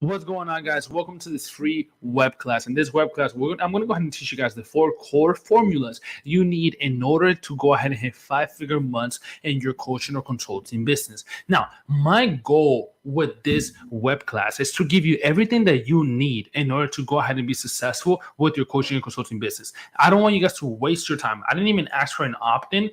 What's going on, guys? Welcome to this free web class. In this web class, I'm going to go ahead and teach you guys the 4 core formulas you need in order to go ahead and hit 5-figure months in your coaching or consulting business. Now, my goal with this web class is to give you everything that you need in order to go ahead and be successful with your coaching and consulting business. I don't want you guys to waste your time. I didn't even ask for an opt-in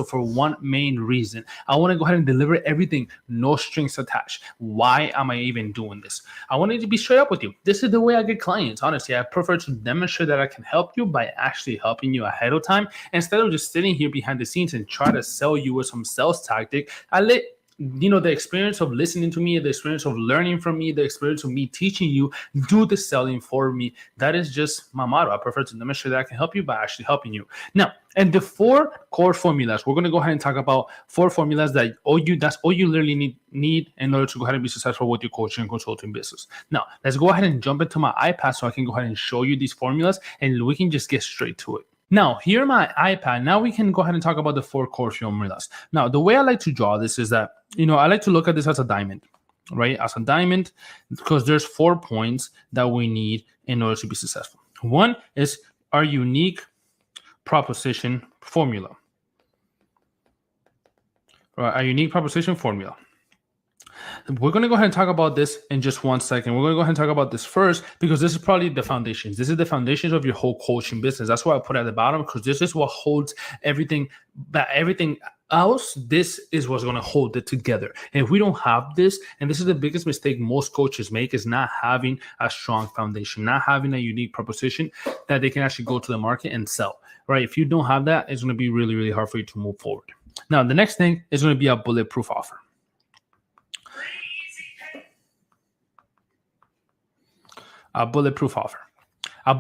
for one main reason. I want to go ahead and deliver everything, no strings attached. Why am I even doing this? I wanted to be straight up with you. This is the way I get clients. Honestly, I prefer to demonstrate that I can help you by actually helping you ahead of time instead of just sitting here behind the scenes and try to sell you with some sales tactic. I let the experience of listening to me, the experience of learning from me, the experience of me teaching you, do the selling for me. That is just my motto. I prefer to demonstrate that I can help you by actually helping you. Now, and the 4 core formulas, we're going to go ahead and talk about 4 formulas that's all you literally need in order to go ahead and be successful with your coaching and consulting business. Now, let's go ahead and jump into my iPad so I can go ahead and show you these formulas and we can just get straight to it. Now, here on my iPad, now we can go ahead and talk about the 4 core formulas. Now, the way I like to draw this is that, I like to look at this as a diamond, right? As a diamond, because there's 4 points that we need in order to be successful. One is our unique proposition formula. Right, our unique proposition formula. We're going to go ahead and talk about this in just 1 second. We're going to go ahead and talk about this first because this is probably the foundations. This is the foundations of your whole coaching business. That's why I put it at the bottom, because this is what holds everything back. Everything else, this is what's going to hold it together. And if we don't have this, and this is the biggest mistake most coaches make, is not having a strong foundation, not having a unique proposition that they can actually go to the market and sell, right? If you don't have that, it's going to be really, really hard for you to move forward. Now, the next thing is going to be a bulletproof offer. A bulletproof offer.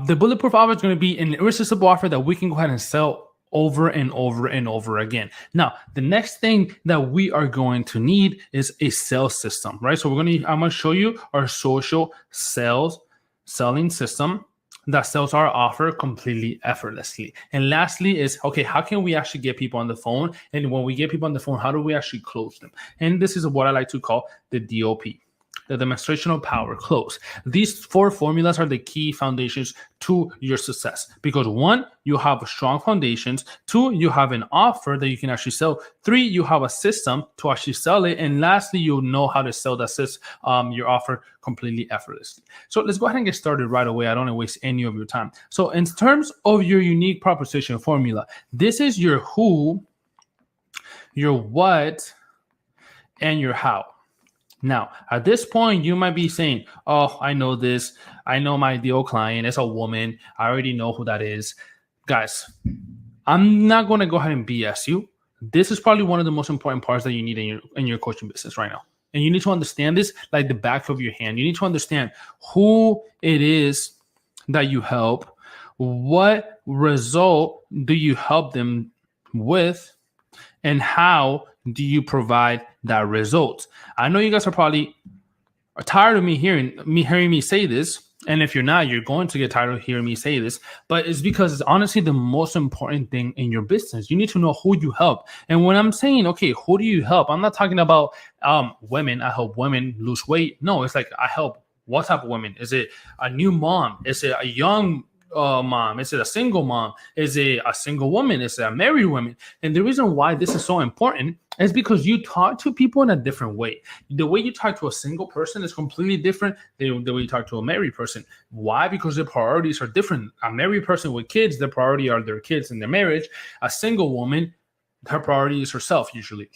The bulletproof offer is going to be an irresistible offer that we can go ahead and sell over and over and over again. Now, the next thing that we are going to need is a sales system, right? So I'm going to show you our social selling system that sells our offer completely effortlessly. And lastly is, okay, how can we actually get people on the phone? And when we get people on the phone, how do we actually close them? And this is what I like to call the DOP. The demonstrational power close. These 4 formulas are the key foundations to your success because 1, you have strong foundations. 2, you have an offer that you can actually sell. 3, you have a system to actually sell it. And lastly, you know how to sell your offer completely effortlessly. So let's go ahead and get started right away. I don't want to waste any of your time. So in terms of your unique proposition formula, this is your who, your what, and your how. Now, at this point, you might be saying, oh, I know this. I know my ideal client. It's a woman. I already know who that is. Guys, I'm not going to go ahead and BS you. This is probably one of the most important parts that you need in your coaching business right now. And you need to understand this like the back of your hand. You need to understand who it is that you help. What result do you help them with? And how do you provide that result? I know you guys are probably tired of me hearing me say this. And if you're not, you're going to get tired of hearing me say this. But it's because it's honestly the most important thing in your business. You need to know who you help. And when I'm saying, okay, who do you help? I'm not talking about women. I help women lose weight. No, it's like I help what type of women? Is it a new mom? Is it a young mom? Is it a single mom? Is it a single woman? Is it a married woman? And the reason why this is so important is because you talk to people in a different way. The way you talk to a single person is completely different than the way you talk to a married person. Why? Because their priorities are different. A married person with kids, their priority are their kids and their marriage. A single woman, her priority is herself usually.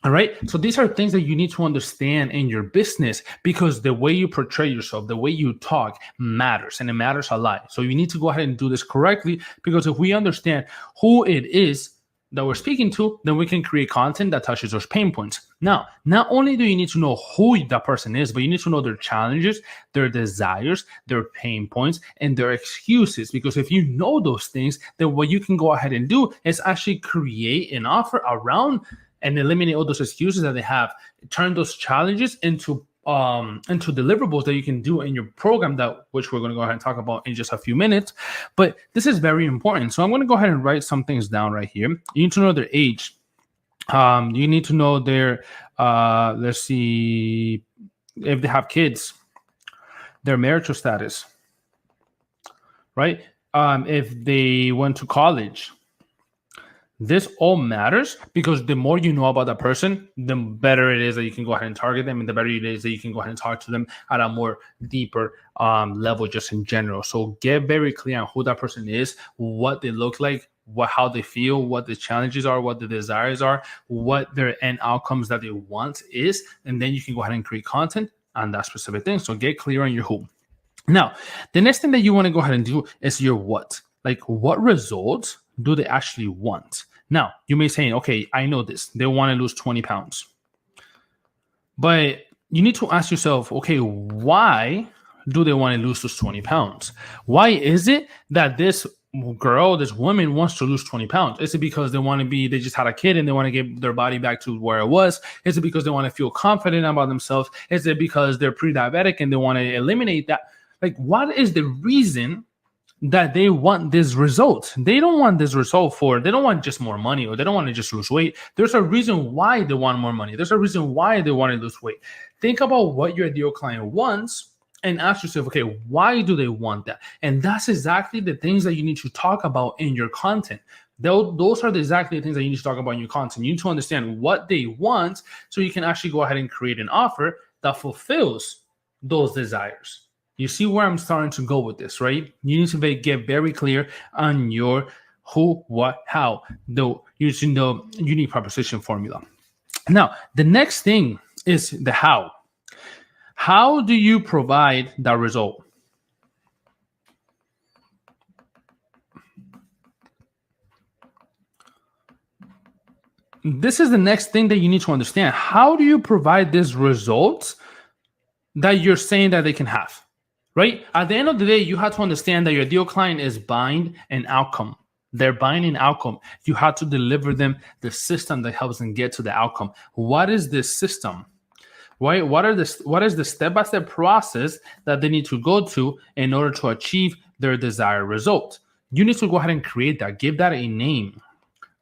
All right. So these are things that you need to understand in your business because the way you portray yourself, the way you talk matters, and it matters a lot. So you need to go ahead and do this correctly, because if we understand who it is that we're speaking to, then we can create content that touches those pain points. Now, not only do you need to know who that person is, but you need to know their challenges, their desires, their pain points, and their excuses. Because if you know those things, then what you can go ahead and do is actually create an offer around and eliminate all those excuses that they have. Turn those challenges into deliverables that you can do in your program, which we're going to go ahead and talk about in just a few minutes. But this is very important. So I'm going to go ahead and write some things down right here. You need to know their age. You need to know their, let's see, if they have kids. their marital status, right? If they went to college. This all matters because the more you know about that person, the better it is that you can go ahead and target them, and the better it is that you can go ahead and talk to them at a more deeper level, just in general. So get very clear on who that person is, what they look like, how they feel, what the challenges are, what the desires are, what their end outcomes that they want is, and then you can go ahead and create content on that specific thing. So get clear on your who. Now, the next thing that you want to go ahead and do is your what. Like, what results do they actually want? Now, you may say, okay, I know this. They want to lose 20 pounds. But you need to ask yourself, okay, why do they want to lose those 20 pounds? Why is it that this girl, this woman wants to lose 20 pounds? Is it because they just had a kid and they want to get their body back to where it was? Is it because they want to feel confident about themselves? Is it because they're pre-diabetic and they want to eliminate that? Like, what is the reason that they want this result? They don't want this result they don't want just more money, or they don't want to just lose weight. There's a reason why they want more money. There's a reason why they want to lose weight. Think about what your ideal client wants and ask yourself, okay, why do they want that? And that's exactly the things that you need to talk about in your content. Those are exactly the things that you need to talk about in your content. You need to understand what they want so you can actually go ahead and create an offer that fulfills those desires. You see where I'm starting to go with this, right? You need to get very clear on your who, what, how, using the unique proposition formula. Now, the next thing is the how. How do you provide that result? This is the next thing that you need to understand. How do you provide this result that you're saying that they can have? Right? At the end of the day, you have to understand that your ideal client is buying an outcome. They're buying an outcome. You have to deliver them the system that helps them get to the outcome. What is this system? Right? What is the step-by-step process that they need to go to in order to achieve their desired result? You need to go ahead and create that. Give that a name.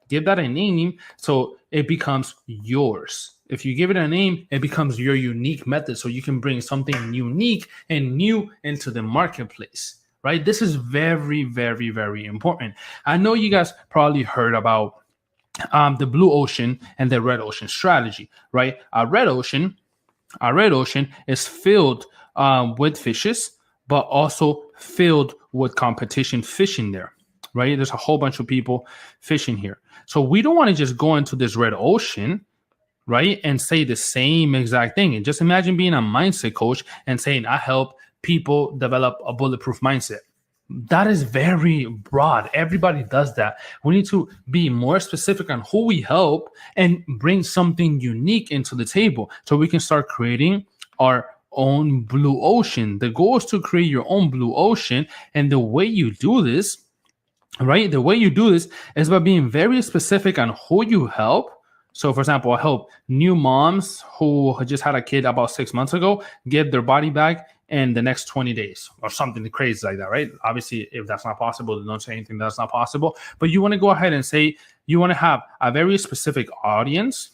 Give that a name so it becomes yours. If you give it a name, it becomes your unique method, so you can bring something unique and new into the marketplace, right? This is very, very, very important. I know you guys probably heard about the blue ocean and the red ocean strategy, right? A red ocean is filled with fishes, but also filled with competition fishing there, right? There's a whole bunch of people fishing here. So we don't want to just go into this red ocean, right, and say the same exact thing. And just imagine being a mindset coach and saying, I help people develop a bulletproof mindset. That is very broad. Everybody does that. We need to be more specific on who we help and bring something unique into the table so we can start creating our own blue ocean. The goal is to create your own blue ocean. And the way you do this, right, the way you do this is by being very specific on who you help. So, for example, I help new moms who just had a kid about 6 months ago get their body back in the next 20 days or something crazy like that, right? Obviously, if that's not possible, then don't say anything that's not possible. But you want to go ahead and say you want to have a very specific audience,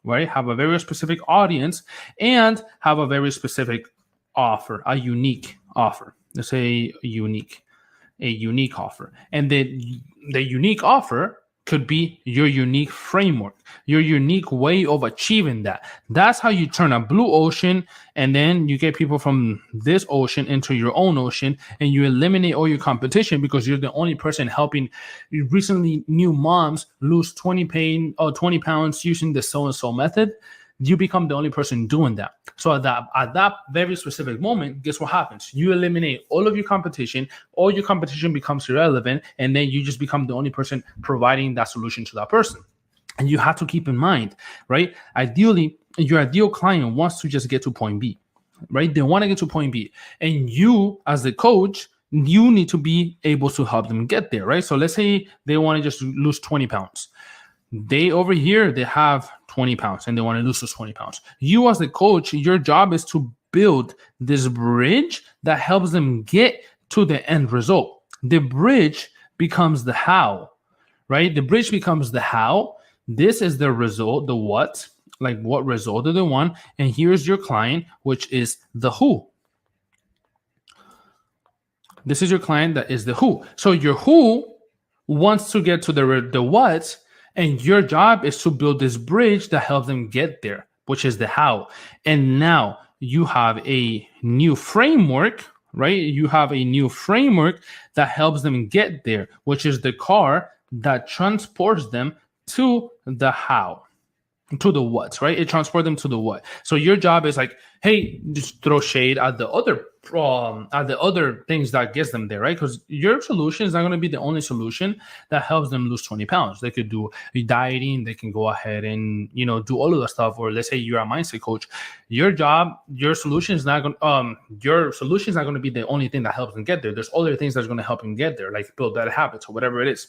right? Have a very specific audience and have a very specific offer, a unique offer. Let's say a unique offer. And the unique offer could be your unique framework, your unique way of achieving that. That's how you turn a blue ocean, and then you get people from this ocean into your own ocean, and you eliminate all your competition because you're the only person helping recently new moms lose 20 pounds using the so-and-so method. You become the only person doing that. So at that very specific moment, guess what happens? You eliminate all of your competition. All your competition becomes irrelevant, and then you just become the only person providing that solution to that person. And you have to keep in mind, right? Ideally, your ideal client wants to just get to point B, right? They want to get to point B. And you, as the coach, you need to be able to help them get there, right? So let's say they want to just lose 20 pounds. They over here, they have 20 pounds and they want to lose those 20 pounds. You as the coach, your job is to build this bridge that helps them get to the end result. The bridge becomes the how, right? The bridge becomes the how. This is the result, the what, like what result do they want? And here's your client, which is the who. This is your client that is the who. So your who wants to get to the what, and your job is to build this bridge that helps them get there, which is the how. And now you have a new framework, right? You have a new framework that helps them get there, which is the car that transports them to the how, to the what, right? It transports them to the what. So your job is like, hey, just throw shade at the other things that gets them there, right? Because your solution is not going to be the only solution that helps them lose 20 pounds. They could do dieting, they can go ahead and do all of the stuff. Or let's say you're a mindset coach. Your solution is not going to be the only thing that helps them get there. There's other things that's going to help them get there, like build better habits or whatever it is.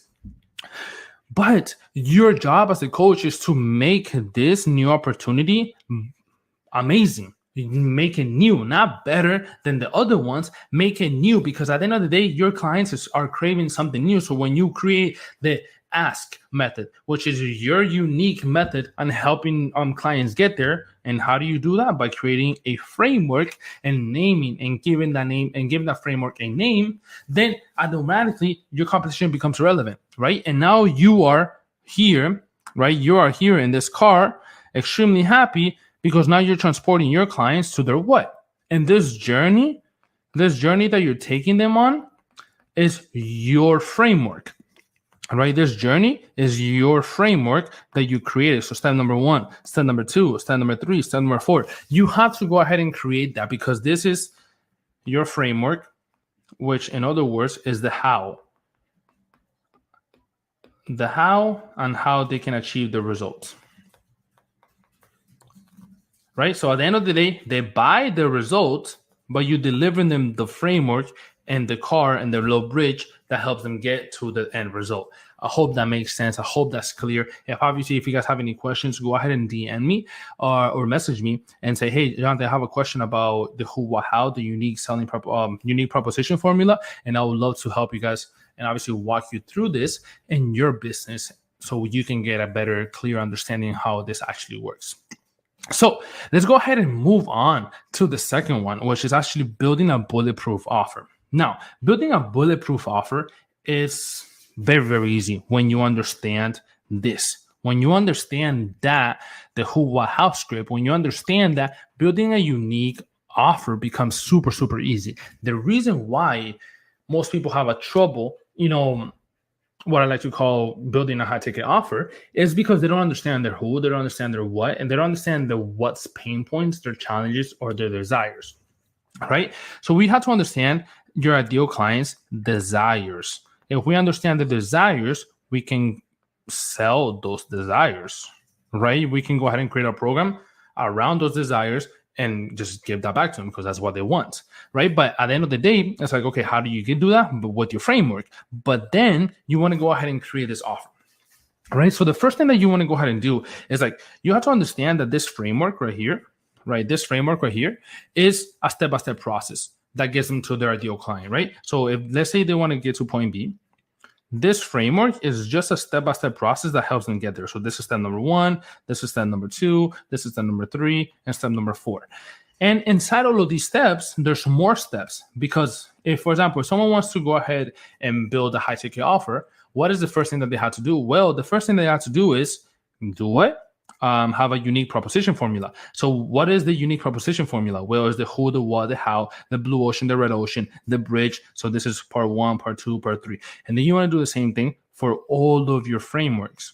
But your job as a coach is to make this new opportunity amazing. Make it new, not better than the other ones. Make it new, because at the end of the day, your clients are craving something new. So when you create the ask method, which is your unique method on helping clients get there, and how do you do that? By creating a framework and naming and giving that framework a name, then automatically your competition becomes relevant, right? And now you are here, right? You are here in this car, extremely happy, because now you're transporting your clients to their what? And this journey that you're taking them on is your framework, right? This journey is your framework that you created. So step number 1, step number 2, step number 3, step number 4. You have to go ahead and create that, because this is your framework, which in other words is the how. The how and how they can achieve the results. Right? So at the end of the day, they buy the result, but you deliver them the framework and the car and the little bridge that helps them get to the end result. I hope that makes sense. I hope that's clear. If you guys have any questions, go ahead and DM me or message me and say, hey, Jonathan, I have a question about the who, what, how, the unique proposition formula. And I would love to help you guys and obviously walk you through this in your business so you can get a better, clear understanding how this actually works. So let's go ahead and move on to the second one, which is actually building a bulletproof offer. Now, building a bulletproof offer is very, very easy when you understand this. When you understand that, the who, what, how script, when you understand that, building a unique offer becomes super, super easy. The reason why most people have a trouble, what I like to call building a high ticket offer, is because they don't understand their who, they don't understand their what, and they don't understand the what's pain points, their challenges, or their desires, right? So we have to understand your ideal client's desires. If we understand the desires, we can sell those desires, right? We can go ahead and create a program around those desires and just give that back to them because that's what they want, right? But at the end of the day, it's like, okay, how do you do that? But with your framework. But then you want to go ahead and create this offer, right? So the first thing that you want to go ahead and do is like, you have to understand that this framework right here, right? This framework right here is a step-by-step process that gets them to their ideal client, right? So if let's say they want to get to point B, this framework is just a step-by-step process that helps them get there. So this is step number 1, this is step number 2, this is step number 3, and step number 4. And inside all of these steps, there's more steps, because if, for example, if someone wants to go ahead and build a high ticket offer, what is the first thing that they have to do? Well, the first thing they have to do is do what? Have a unique proposition formula. So what is the unique proposition formula? Well, it's the who, the what, the how, the blue ocean, the red ocean, the bridge. So this is part 1, part 2, part 3. And then you want to do the same thing for all of your frameworks,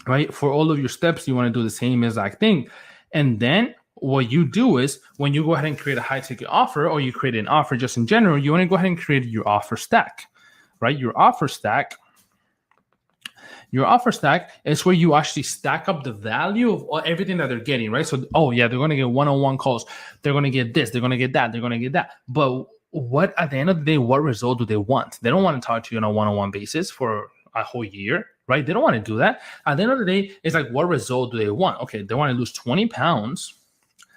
right? For all of your steps, you want to do the same exact thing. And then what you do is when you go ahead and create a high ticket offer, or you create an offer just in general, you want to go ahead and create your offer stack, right? Your offer stack is where you actually stack up the value of everything that they're getting, right? So, oh yeah, they're going to get one-on-one calls. They're going to get this. They're going to get that. They're going to get that. But what, at the end of the day, what result do they want? They don't want to talk to you on a one-on-one basis for a whole year, right? They don't want to do that. At the end of the day, it's like, what result do they want? Okay, they want to lose 20 pounds.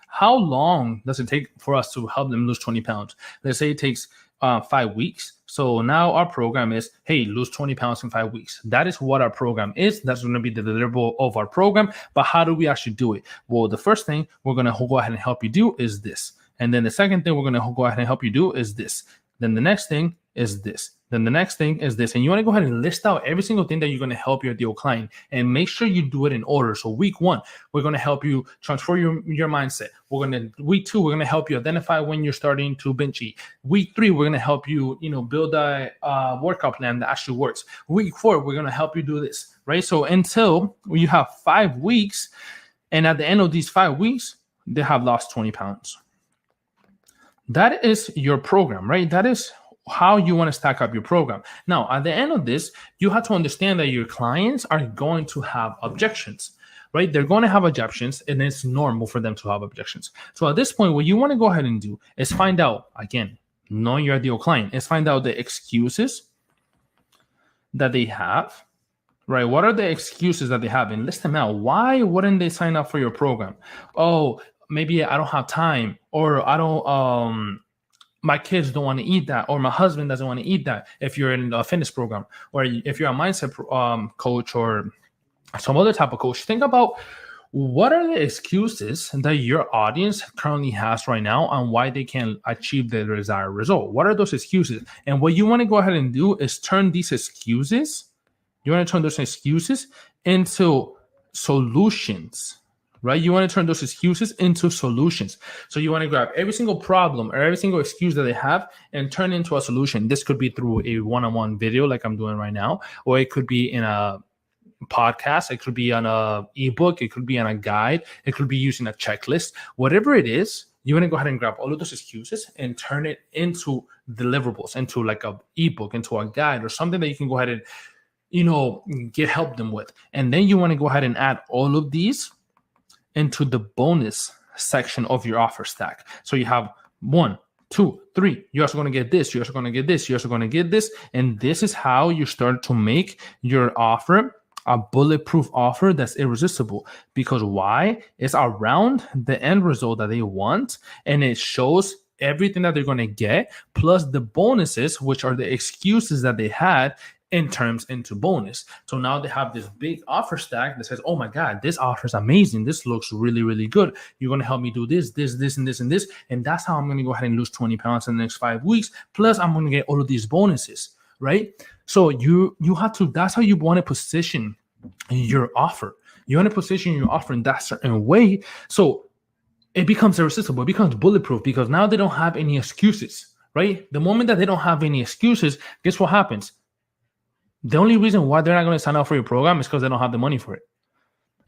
How long does it take for us to help them lose 20 pounds? Let's say it takes 5 weeks. So now our program is, hey, lose 20 pounds in 5 weeks. That is what our program is. That's going to be the deliverable of our program. But how do we actually do it? Well, the first thing we're going to go ahead and help you do is this. And then the second thing we're going to go ahead and help you do is this. Then the next thing is this. Then the next thing is this. And you want to go ahead and list out every single thing that you're going to help your ideal client, and make sure you do it in order. So week 1, we're going to help you transfer your mindset. Week 2, we're going to help you identify when you're starting to binge eat. Week 3, we're going to help you, build a workout plan that actually works. Week 4, we're going to help you do this, right? So until you have 5 weeks, and at the end of these 5 weeks, they have lost 20 pounds. That is your program, right? That is how you want to stack up your program. Now, at the end of this, you have to understand that your clients are going to have objections, right? They're going to have objections, and it's normal for them to have objections. So at this point, what you want to go ahead and do is find out, again, knowing your ideal client, is find out the excuses that they have, right? What are the excuses that they have? And list them out. Why wouldn't they sign up for your program? Oh, maybe I don't have time, or I don't, my kids don't want to eat that, or my husband doesn't want to eat that. If you're in a fitness program, or if you're a mindset coach or some other type of coach, think about what are the excuses that your audience currently has right now and why they can't achieve the desired result. What are those excuses? And what you want to go ahead and do is turn these excuses, into solutions. Right? You want to turn those excuses into solutions. So you want to grab every single problem or every single excuse that they have and turn it into a solution. This could be through a one-on-one video like I'm doing right now, or it could be in a podcast. It could be on a ebook. It could be on a guide. It could be using a checklist. Whatever it is, you want to go ahead and grab all of those excuses and turn it into deliverables, into like a ebook, into a guide, or something that you can go ahead and, help them with. And then you want to go ahead and add all of these into the bonus section of your offer stack. So you have 1, 2, 3. You're also going to get this. You're also going to get this. You're also going to get this. And this is how you start to make your offer a bulletproof offer that's irresistible. Because why? It's around the end result that they want, and it shows everything that they're going to get, plus the bonuses, which are the excuses that they had, in terms into bonus. So now they have this big offer stack that says, oh my God, this offer is amazing. This looks really, really good. You're going to help me do this, this, this, and this, and this. And that's how I'm going to go ahead and lose 20 pounds in the next 5 weeks. Plus I'm going to get all of these bonuses, right? So you have to, that's how you want to position your offer. You want to position your offer in that certain way. So it becomes irresistible. It becomes bulletproof, because now they don't have any excuses, right? The moment that they don't have any excuses, guess what happens? The only reason why they're not going to sign up for your program is because they don't have the money for it.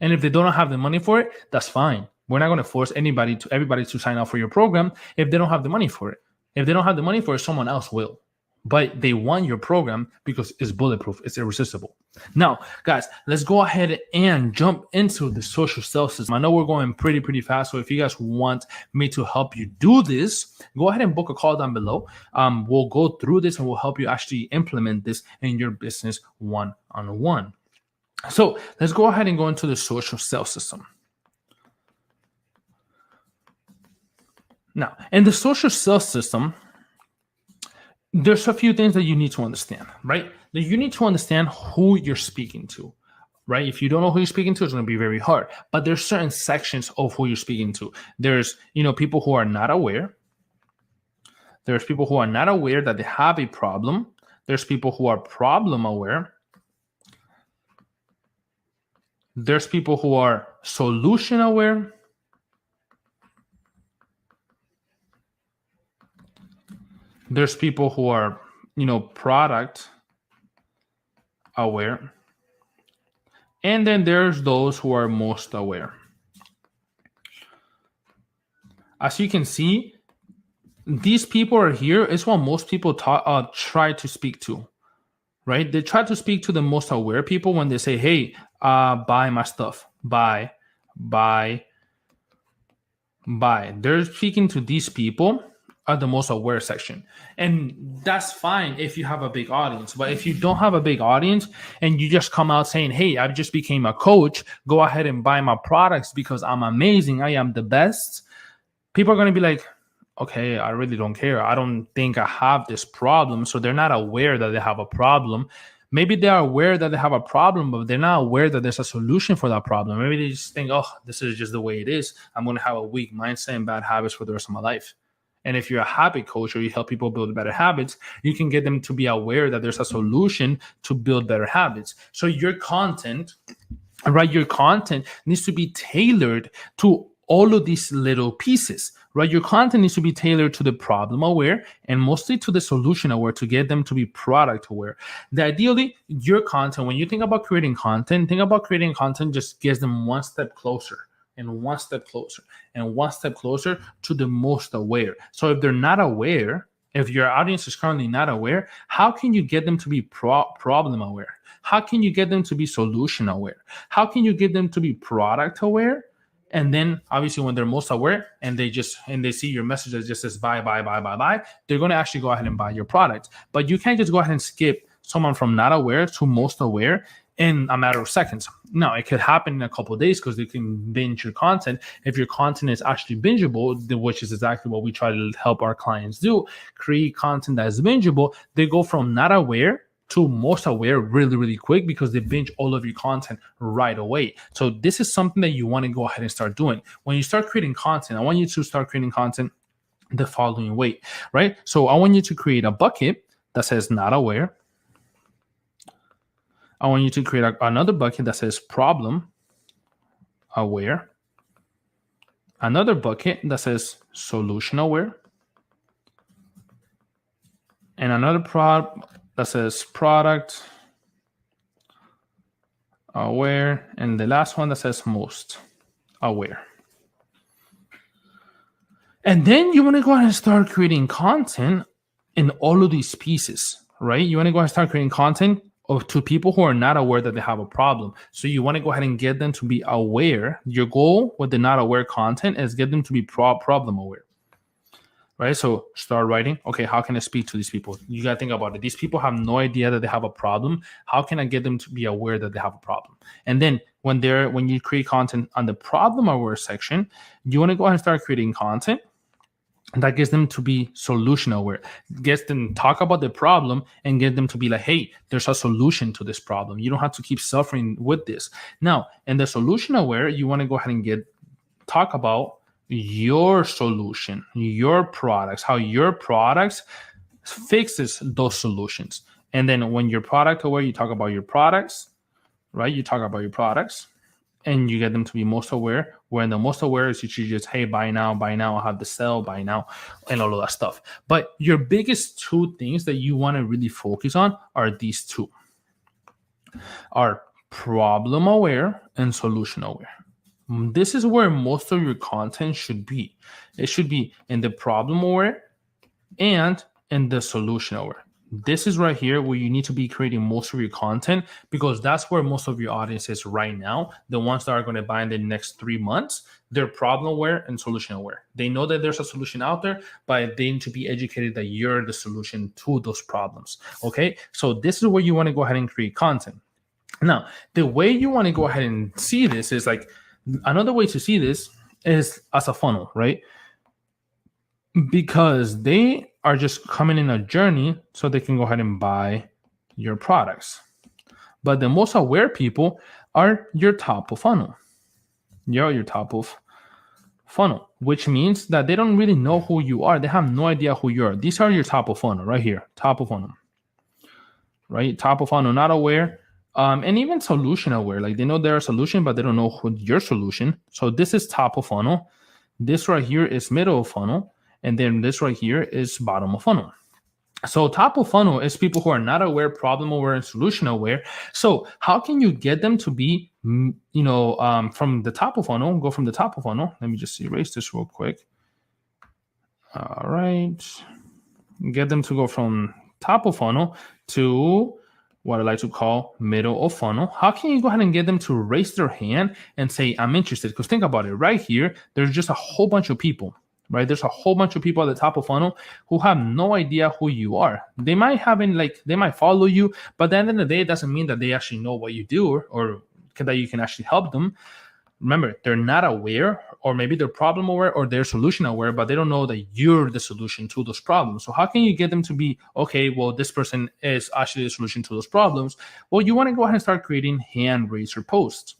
And if they don't have the money for it, that's fine. We're not going to force everybody to sign up for your program if they don't have the money for it. If they don't have the money for it, someone else will. But they want your program because it's bulletproof. It's irresistible. Now, guys, let's go ahead and jump into the social sales system. I know we're going pretty fast. So if you guys want me to help you do this, go ahead and book a call down below. We'll go through this and we'll help you actually implement this in your business one-on-one. So let's go ahead and go into the social sales system. Now, in the social sales system, there's a few things that you need to understand, right? That you need to understand who you're speaking to, right? If you don't know who you're speaking to, it's going to be very hard. But there's certain sections of who you're speaking to. There's, people who are not aware. There's people who are not aware that they have a problem. There's people who are problem aware. There's people who are solution aware. There's people who are, product aware. And then there's those who are most aware. As you can see, these people are here. It's what most people try to speak to, right? They try to speak to the most aware people when they say, hey, buy my stuff. Buy. They're speaking to these people at the most aware section. And that's fine if you have a big audience. But if you don't have a big audience and you just come out saying, hey, I just became a coach, go ahead and buy my products because I'm amazing, I am the best, people are going to be like, okay, I really don't care. I don't think I have this problem. So they're not aware that they have a problem. Maybe they are aware that they have a problem, but they're not aware that there's a solution for that problem. Maybe they just think, oh, this is just the way it is. I'm going to have a weak mindset and bad habits for the rest of my life. And if you're a habit coach or you help people build better habits, you can get them to be aware that there's a solution to build better habits. So your content, right? Your content needs to be tailored to all of these little pieces, right? Your content needs to be tailored to the problem aware and mostly to the solution aware to get them to be product aware. Ideally, your content, when you think about creating content just gets them one step closer and one step closer and one step closer to the most aware. So if they're not aware, if your audience is currently not aware, how can you get them to be problem aware? How can you get them to be solution aware? How can you get them to be product aware? And then obviously when they're most aware and they see your message that just says buy, they're going to actually go ahead and buy your product. But you can't just go ahead and skip someone from not aware to most aware in a matter of seconds. Now, it could happen in a couple of days because they can binge your content. If your content is actually bingeable, which is exactly what we try to help our clients do, create content that is bingeable, they go from not aware to most aware really, really quick because they binge all of your content right away. So this is something that you want to go ahead and start doing. When you start creating content, I want you to start creating content the following way, right? So I want you to create a bucket that says not aware. I want you to create another bucket that says problem aware. Another bucket that says solution aware. And another that says product aware, and the last one that says most aware. And then you want to go ahead and start creating content in all of these pieces, right? You want to go ahead and start creating content to people who are not aware that they have a problem. So you want to go ahead and get them to be aware. Your goal with the not aware content is get them to be problem aware. Right? So start writing, okay, how can I speak to these people? You got to think about it. These people have no idea that they have a problem. How can I get them to be aware that they have a problem? And then when you create content on the problem aware section, you want to go ahead and start creating content that gets them to be solution aware, gets them talk about the problem and get them to be like, hey, there's a solution to this problem. You don't have to keep suffering with this. Now, in the solution aware, you want to go ahead and talk about your solution, your products, how your products fixes those solutions. And then when you're product aware, you talk about your products, right? You talk about your products and you get them to be most aware. When the most aware is usually just, hey, buy now, I have the sell, buy now, and all of that stuff. But your biggest two things that you want to really focus on are these two, are problem aware and solution aware. This is where most of your content should be. It should be in the problem aware and in the solution aware. This is right here where you need to be creating most of your content because that's where most of your audience is right now. The ones that are going to buy in the next 3 months, they're problem aware and solution aware. They know that there's a solution out there, but they need to be educated that you're the solution to those problems. Okay, so this is where you want to go ahead and create content. Now, the way you want to go ahead and see this is like, another way to see this is as a funnel, right? Because they are just coming in a journey so they can go ahead and buy your products. But the most aware people are your top of funnel. You're your top of funnel, which means that they don't really know who you are. They have no idea who you are. These are your top of funnel right here, top of funnel, right? Top of funnel, not aware. And even solution aware, like they know they're a solution, but they don't know your solution. So this is top of funnel. This right here is middle of funnel. And then this right here is bottom of funnel. So top of funnel is people who are not aware, problem aware, and solution aware. So how can you get them to be, from the top of funnel, go from the top of funnel. Let me just erase this real quick. All right. Get them to go from top of funnel to what I like to call middle of funnel. How can you go ahead and get them to raise their hand and say, I'm interested? Because think about it, right here, there's just a whole bunch of people, right? There's a whole bunch of people at the top of funnel who have no idea who you are. They might they might follow you, but at the end of the day, it doesn't mean that they actually know what you do or that you can actually help them. Remember, they're not aware, or maybe they're problem aware or they're solution aware, but they don't know that you're the solution to those problems. So how can you get them to be, okay, well, this person is actually the solution to those problems? Well, you want to go ahead and start creating hand raiser posts,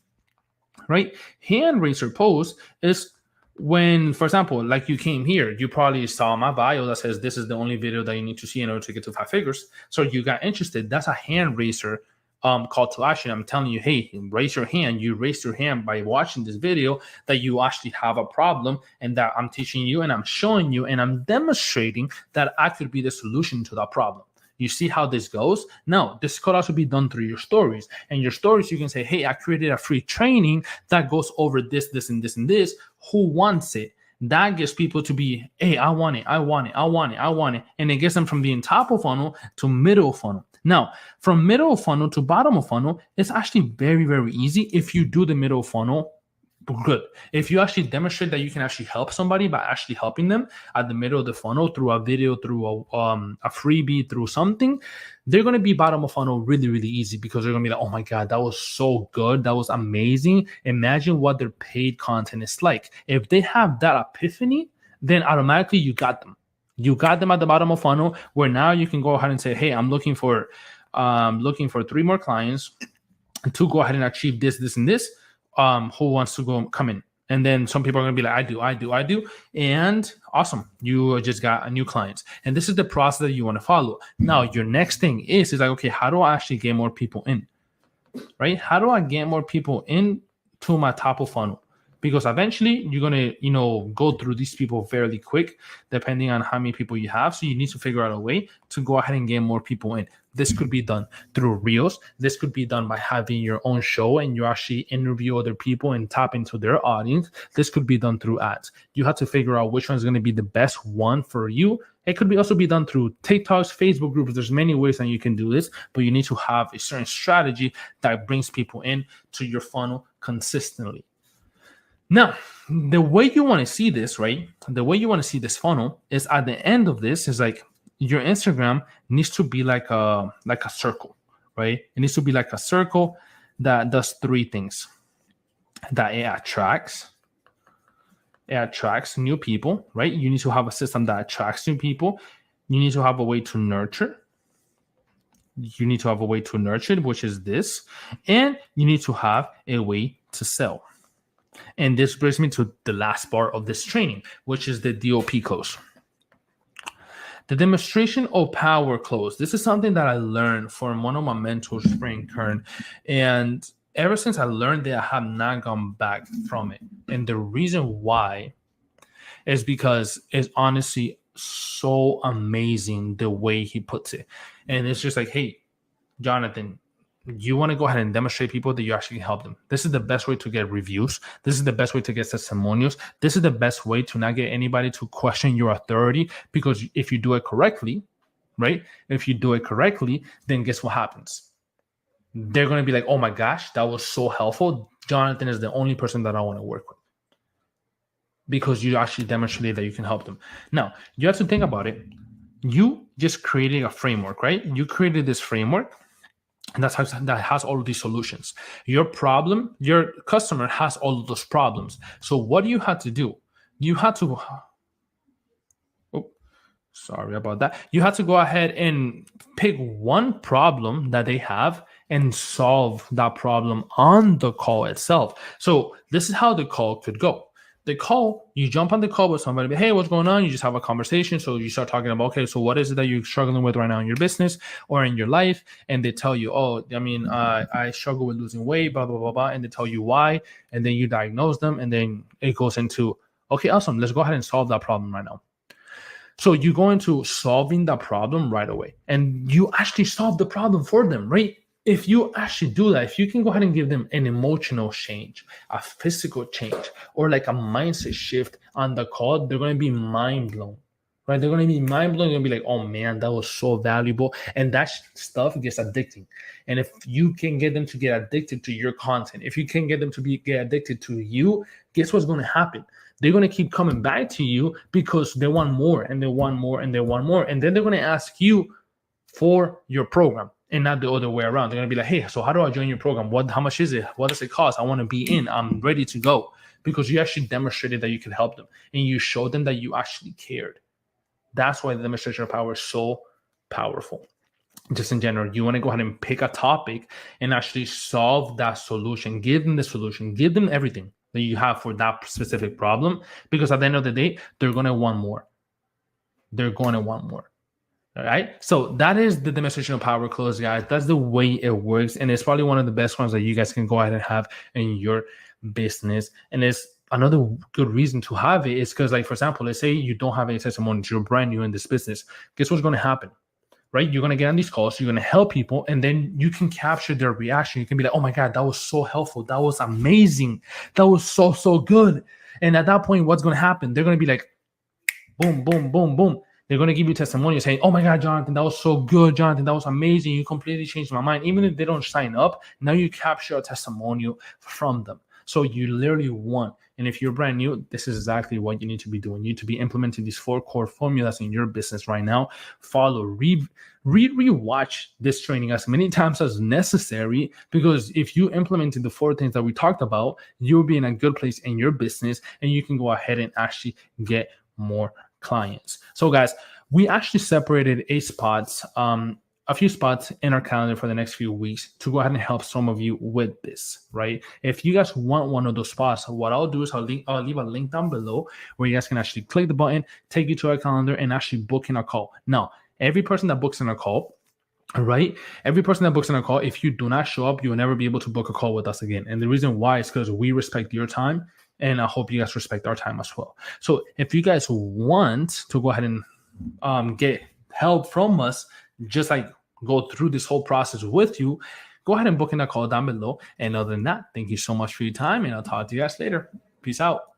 right? Hand raiser posts is when, for example, like you came here, you probably saw my bio that says this is the only video that you need to see in order to get to 5 figures. So you got interested. That's a hand raiser call to action. I'm telling you, hey, raise your hand. You raise your hand by watching this video that you actually have a problem, and that I'm teaching you and I'm showing you and I'm demonstrating that I could be the solution to that problem. You see how this goes? Now, this could also be done through your stories. And your stories, you can say, hey, I created a free training that goes over this, this, and this, and this. Who wants it? That gets people to be, hey, I want it, I want it, I want it, I want it. And it gets them from being top of funnel to middle of funnel. Now, from middle of funnel to bottom of funnel, it's actually very, very easy if you do the middle funnel good. If you actually demonstrate that you can actually help somebody by actually helping them at the middle of the funnel through a video, through a freebie, through something, they're going to be bottom of funnel really, really easy, because they're going to be like, oh my God, that was so good. That was amazing. Imagine what their paid content is like. If they have that epiphany, then automatically you got them. You got them at the bottom of funnel, where now you can go ahead and say, hey, I'm looking for 3 more clients to go ahead and achieve this, this, and this. Who wants to come in? And then some people are going to be like, I do. And awesome. You just got a new client. And this is the process that you want to follow. Now, your next thing is like, okay, how do I actually get more people in? Right? How do I get more people in to my top of funnel? Because eventually you're going to, go through these people fairly quick, depending on how many people you have. So you need to figure out a way to go ahead and get more people in. This could be done through Reels. This could be done by having your own show and you actually interview other people and tap into their audience. This could be done through ads. You have to figure out which one is going to be the best one for you. It could also be done through TikToks, Facebook groups. There's many ways that you can do this, but you need to have a certain strategy that brings people in to your funnel consistently. Now, the way you want to see this, right? The way you want to see this funnel is at the end of this is like your Instagram needs to be like a circle, right? It needs to be like a circle that does 3 things. That it attracts new people, right? You need to have a system that attracts new people. You need to have a way to nurture. You need to have a way to nurture, which is this. And you need to have a way to sell. And this brings me to the last part of this training, which is the DOP close. The demonstration of power close. This is something that I learned from one of my mentors, Frank Kern. And ever since I learned that, I have not gone back from it. And the reason why is because it's honestly so amazing the way he puts it. And it's just like, hey, Jonathan, you want to go ahead and demonstrate people that you actually help them. This is the best way to get reviews. This is the best way to get testimonials. This is the best way to not get anybody to question your authority, because if you do it correctly, right? If you do it correctly, then guess what happens? They're going to be like, oh my gosh, that was so helpful. Jonathan is the only person that I want to work with, because you actually demonstrated that you can help them. Now, you have to think about it. You just created a framework, right? You created this framework. And that has all of these solutions. Your customer has all of those problems. So what do you have to do? You had to, sorry about that. You have to go ahead and pick one problem that they have and solve that problem on the call itself. So this is how the call could go. The call, you jump on the call with somebody, hey, what's going on? You just have a conversation. So you start talking about, okay, so what is it that you're struggling with right now in your business or in your life? And they tell you, I struggle with losing weight, blah, blah, blah, blah. And they tell you why. And then you diagnose them. And then it goes into, okay, awesome. Let's go ahead and solve that problem right now. So you go into solving that problem right away. And you actually solve the problem for them, right? If you actually do that, if you can go ahead and give them an emotional change, a physical change, or like a mindset shift on the call, they're going to be mind blown, right? They're going to be mind blown. They're going to be like, oh man, that was so valuable. And that stuff gets addicting. And if you can get them to get addicted to your content, if you can get them to get addicted to you, guess what's going to happen? They're going to keep coming back to you because they want more and they want more and they want more. And then they're going to ask you for your program. And not the other way around. They're going to be like, hey, so how do I join your program? How much is it? What does it cost? I want to be in. I'm ready to go. Because you actually demonstrated that you could help them. And you showed them that you actually cared. That's why the demonstration of power is so powerful. Just in general, you want to go ahead and pick a topic and actually solve that solution. Give them the solution. Give them everything. that you have for that specific problem, because at the end of the day, they're going to want more. They're going to want more. All right. So that is the demonstration of power close, guys. That's the way it works. And it's probably one of the best ones that you guys can go ahead and have in your business. And it's another good reason to have it is because, like, for example, let's say you don't have any testimonials, you're brand new in this business. Guess what's going to happen? Right? You're going to get on these calls, you're going to help people, and then you can capture their reaction. You can be like, oh my God, that was so helpful. That was amazing. That was so good. And at that point, what's going to happen? They're going to be like, boom, boom, boom, boom. They're going to give you testimonials saying, oh my God, Jonathan, that was so good. Jonathan, that was amazing. You completely changed my mind. Even if they don't sign up, now you capture a testimonial from them. So you literally want, and if you're brand new, this is exactly what you need to be doing. You need to be implementing these 4 core formulas in your business right now. Follow, rewatch this training as many times as necessary, because if you implemented the 4 things that we talked about, you'll be in a good place in your business and you can go ahead and actually get more clients. So guys, we actually separated a few spots in our calendar for the next few weeks to go ahead and help some of you with this, right? If you guys want one of those spots, what I'll do is I'll leave a link down below where you guys can actually click the button, take you to our calendar, and actually book in a call. Now, every person that books in a call, right? Every person that books in a call, if you do not show up, you will never be able to book a call with us again. And the reason why is because we respect your time, and I hope you guys respect our time as well. So if you guys want to go ahead and get help from us, just like go through this whole process with you, go ahead and book in a call down below. And other than that, thank you so much for your time, and I'll talk to you guys later. Peace out.